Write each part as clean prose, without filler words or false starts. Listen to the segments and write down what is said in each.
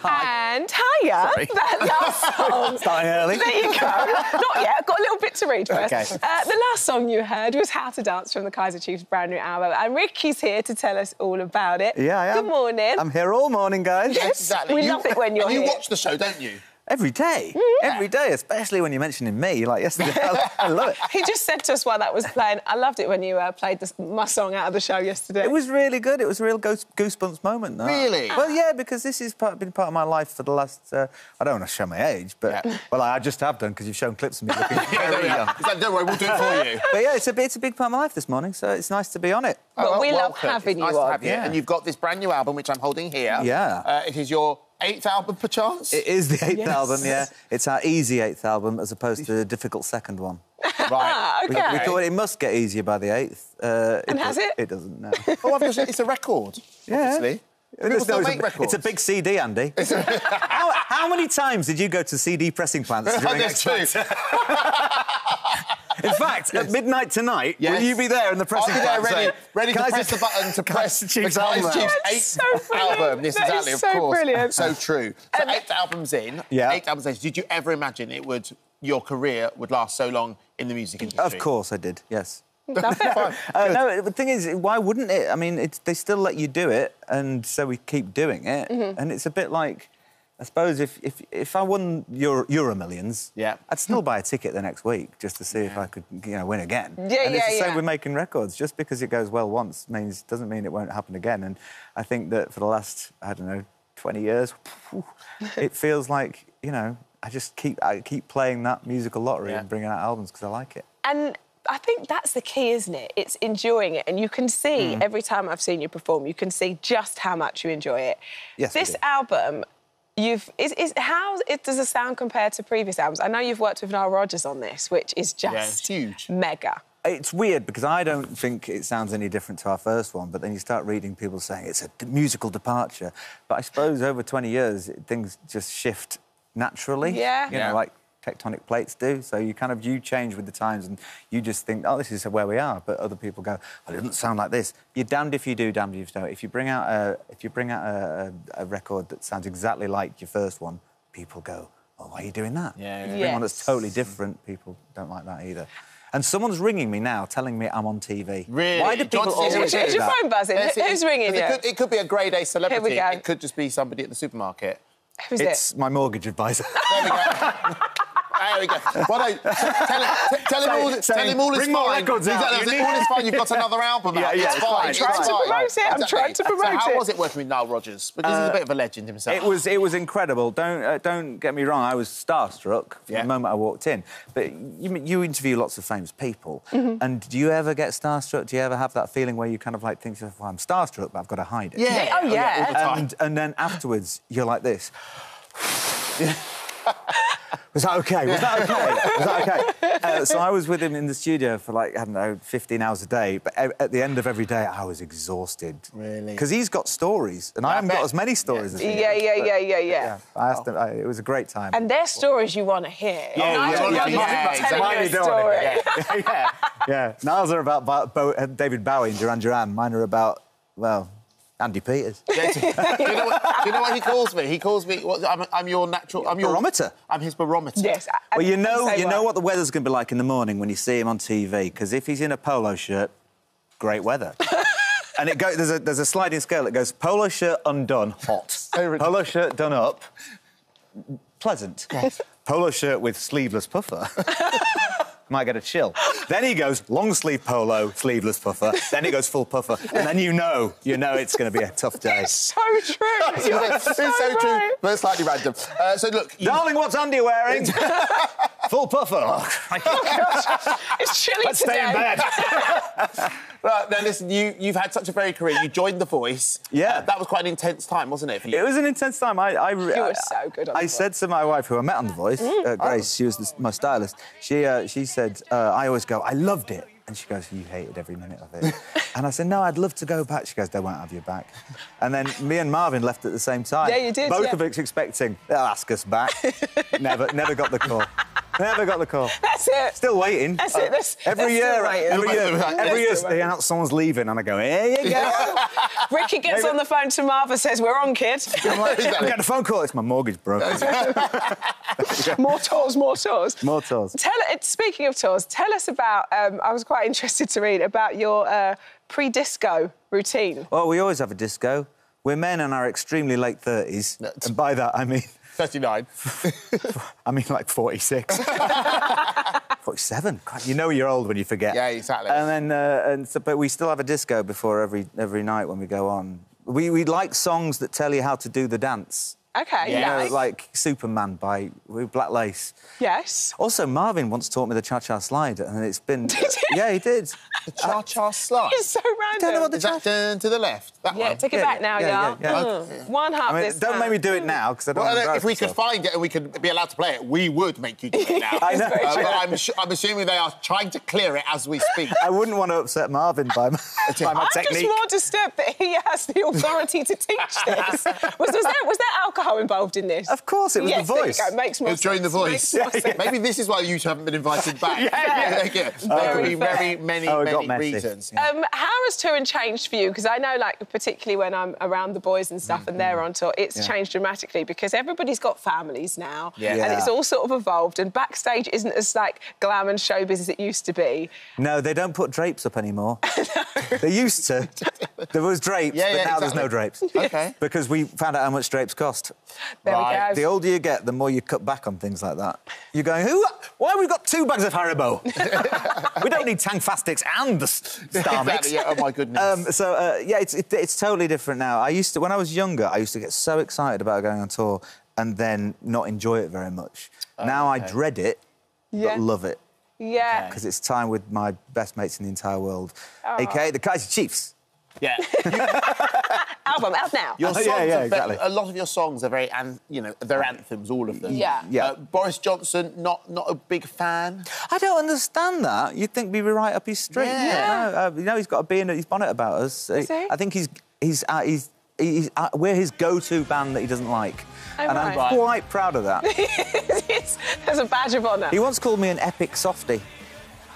Hi. And hiya. Sorry. That last song. Starting early. There you go. Not yet. I've got a little bit to read first. Okay. The last song you heard was How to Dance from the Kaiser Chiefs' brand new album. And Ricky's here to tell us all about it. Yeah, I am. Good morning. I'm here all morning, guys. Yes, exactly. We love it when you're and you here. watch the show, don't you? Every day. Every day, especially when you're mentioning me, like yesterday. I love it. He just said to us while that was playing, I loved it when you played my song out of the show yesterday. It was really good. It was a real goosebumps moment. Though. Really? Well, yeah, because this has been part of my life for the last... I don't want to show my age, but... Yeah. Well, I just have done, because you've shown clips of me looking very young. Don't worry, we'll do it for you. But, yeah, it's a big part of my life this morning, so it's nice to be on it. But we love welcome. having It's you nice on. to have you. Yeah. And you've got this brand new album, which I'm holding here. Yeah. It is your 8th album, perchance? It is the 8th Yes. album, yeah. It's our easy 8th album, as opposed to the difficult 2nd one. Right. OK. We thought it must get easier by the 8th. And has it? It doesn't, no. Oh, it's a record, Yeah. obviously. People still make records. It's a big CD, Andy. How many times did you go to CD pressing plants during That's X true. In fact, at midnight tonight, Yes. will you be there in the pressing I'll be there plant? ready, saying, ready to Kaiser- press the button to press Kaiser the Chiefs Kaiser album. Chiefs' That's 8th so brilliant. album. Yes, That is exactly, of so course. brilliant. So true. So 8 albums in, Yeah. 8 albums in. Did you ever imagine your career would last so long in the music industry? Of course I did, yes. Love it. Fine. No, the thing is, why wouldn't it? I mean, they still let you do it, and so we keep doing it. And it's a bit like, I suppose, if I won Euro Millions, Yeah. I'd still buy a ticket the next week just to see if I could, win again. Yeah, and it's the same yeah. with making records. Just because it goes well once doesn't mean it won't happen again. And I think that for the last, I don't know, 20 years, it feels like, I keep playing that musical lottery and bringing out albums because I like it. And I think that's the key, isn't it? It's enjoying it. And you can see, every time I've seen you perform, you can see just how much you enjoy it. Yes, This we do. album, how does the sound compare to previous albums? I know you've worked with Nile Rodgers on this, which is just it's huge. mega. It's weird because I don't think it sounds any different to our first one, but then you start reading people saying it's a musical departure. But I suppose over 20 years, things just shift naturally. Yeah. You know, like tectonic plates do. So you change with the times and you just think, oh, this is where we are. But other people go, well, it doesn't sound like this. You're damned if you do, damned if you don't. If you bring out a record that sounds exactly like your first one, people go, oh, why are you doing that? Yeah. If you bring one that's totally different, people don't like that either. And someone's ringing me now, telling me I'm on TV. Really? Why do people always do Is your that? phone buzzing? Who's ringing you? It could be a grade A celebrity. Here we go. It could just be somebody at the supermarket. Who's It's my mortgage advisor. There we go. There we go. Well, no, tell him all is bring more fine. records out. Exactly. All is fine. You've got another album out. yeah, It's it's fine. fine. It's I'm trying to fine. promote it. I'm trying to promote So how it. was it working with Nile Rodgers? Because he's a bit of a legend himself. It was incredible. Don't get me wrong. I was starstruck from the moment I walked in. But you interview lots of famous people, and do you ever get starstruck? Do you ever have that feeling where you kind of like think, well, I'm starstruck, but I've got to hide it? Yeah. Oh, yeah. All the time. And then afterwards, you're like this. Was that OK? Was that OK? Was that OK? So I was with him in the studio for, like, I don't know, 15 hours a day. But at the end of every day, I was exhausted. Really? Because he's got stories, and I haven't got as many stories as he has. Yeah. I asked him, it was a great time. And they're stories you want to hear. Yeah. Niles are about David Bowie and Duran Duran. Mine are about, well, Andy Peters. Do you know what he calls me? He calls me. I'm your natural. I'm your barometer. I'm his barometer. Yes. Well, you know what the weather's going to be like in the morning when you see him on TV, because if he's in a polo shirt, great weather. And there's a sliding scale that goes polo shirt undone, hot. Polo shirt done up, pleasant. Yes. Polo shirt with sleeveless puffer. Might get a chill. Then he goes long sleeve polo, sleeveless puffer. Then he goes full puffer, and then you know it's going to be a tough day. It's so true. It's so true, but slightly random. So look, Darling, what's Andy wearing? Full puffer. Oh, It's chilly let's today. stay in bed. right, now listen, you've had such a varied career. You joined The Voice. Yeah. That was quite an intense time, wasn't it, for you? It was an intense time. You were so good on The I Voice. said to my wife, who I met on The Voice, Grace, she was my stylist, she said, I always go, I loved it. And she goes, you hated every minute of it. And I said, no, I'd love to go back. She goes, they won't have you back. And then me and Marvin left at the same time. Yeah, you did, Both yeah. of us expecting, they'll ask us back. Never got the call. Never got the call. That's it. Still waiting. That's it. Every year, someone's leaving, and I go, here you go. Ricky gets on the phone to Marv and says, "We're on, kid." I get a phone call. It's my mortgage broker. More tours, more tours. More tours. Speaking of tours, tell us about. I was quite interested to read about your pre-disco routine. Well, we always have a disco. We're men in our extremely late 30s, and by that I mean 39. I mean like 46. 47. God, you know you're old when you forget. Yeah, exactly. And then, but we still have a disco before every night when we go on. We like songs that tell you how to do the dance. Okay, You know, nice. like Superman by Black Lace. Yes. Also, Marvin once taught me the cha-cha slide, and it's been... Did he? Yeah, he did. The cha-cha slide. It's so random. Don't know what the Is that turn to the left? That Yeah, one? take it back now, y'all. One half I mean, this don't make me do it now, because I don't want to Well, if we embarrass could myself. find it and we could be allowed to play it, we would make you do it now. I know. But I'm assuming they are trying to clear it as we speak. I wouldn't want to upset Marvin by my I'm technique. just more disturbed that he has the authority to teach this. Was there alcohol involved in this? Of course, it was Yes, the voice. there you go. Makes more It was during the sense. voice. Makes more sense. Maybe this is why you two haven't been invited back. Yeah. There could be fair. very many, Oh, it got many messy. reasons. How has touring changed for you? Because I know, like, particularly when I'm around the boys and stuff and they're on tour, it's changed dramatically because everybody's got families now Yeah. and it's all sort of evolved and backstage isn't as, like, glam and showbiz as it used to be. No, they don't put drapes up anymore. They used to. There was drapes, Yeah, but now there's exactly. no drapes. OK. Because we found out how much drapes cost. There Right. we The go. older you get, the more you cut back on things like that. You're going, why have we got 2 bags of Haribo? We don't need Tang Fastics and the Star Mix. Exactly, yeah, oh, my goodness. Yeah, it's totally different now. When I was younger, I used to get so excited about going on tour and then not enjoy it very much. Now I dread it, Yeah. but love it. Yeah. Because it's time with my best mates in the entire world, a.k.a. the Kaiser Chiefs. Yeah. Album out now. Your songs yeah, are exactly. a lot of your songs are very, they're anthems, all of them. Yeah. Yeah. Boris Johnson, not a big fan. I don't understand that. You'd think we'd be right up his street. Yeah. No, he's got a bee in his bonnet about us. Is he? I think we're his go-to band that he doesn't like. Oh, and I'm right. quite proud of that. There's a badge of honour. He once called me an epic softie.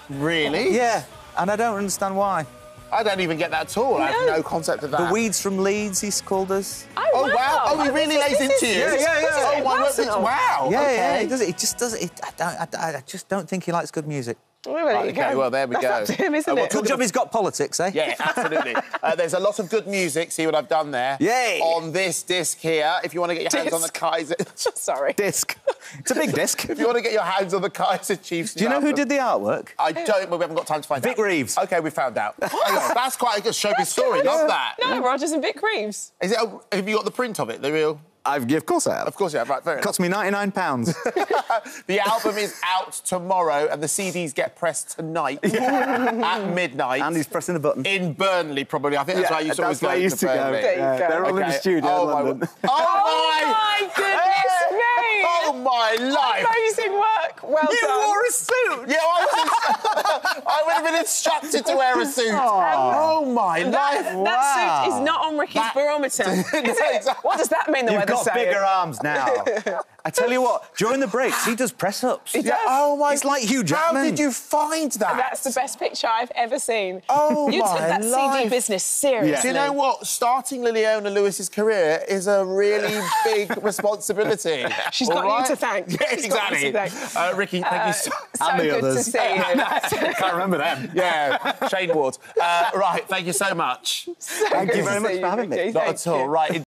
Really? Yeah, and I don't understand why. I don't even get that at all. I have no concept of that. The Weeds from Leeds, he's called us. Oh, wow. Oh, he really lays into you. Yeah. Oh, my word. Wow. Yeah, okay. he does it. He just does it. I just don't think he likes good music. Well, there you OK, go. well, there we That's go. up to him, isn't well, it? Good job he's got politics, eh? Yeah, absolutely. There's a lot of good music. See what I've done there? Yay. On this disc here. If you want to get your hands on the Kaiser... Sorry. Disc. It's a big disc. If you want to get your hands on the Kaiser Chiefs... Do you know who did the artwork? I don't, but we haven't got time to find out. Vic Reeves. OK, we found out. Okay, that's quite a good showbiz story. Love that. No, Rodgers and Vic Reeves. Is it? Have you got the print of it? The real? Of course I have. Of course you have. Right, fair enough. Cost me £99. The album is out tomorrow and the CDs get pressed tonight at midnight. And he's pressing the button. In Burnley, probably. I think that's where you that's where I used to go. Burnley. There you go. They're all in the Okay. studio Oh, in my London. wo- My goodness me! Oh, my life! Amazing work. Well You done. wore a suit! Yeah, I would have been instructed to wear a suit. Oh, my life! That suit is not on Ricky's barometer. Is it? exactly. What does that mean, the You've weather's got saying? bigger arms now. I tell you what, during the breaks, he does press-ups. He does. Oh, my... He's like Hugh How Jackman. did you find that? That's the best picture I've ever seen. Oh, you took my that CD life. business seriously. Do you know what? Starting Liliana Lewis's career is a really big responsibility. She's All got you to thank. Yeah, She's got you exactly. to thank. Ricky, thank you so So And the good others. to see you. Can't remember them. Yeah, Shane Ward. Right, thank you so much. Thank you very much for having me. Not at all. Right.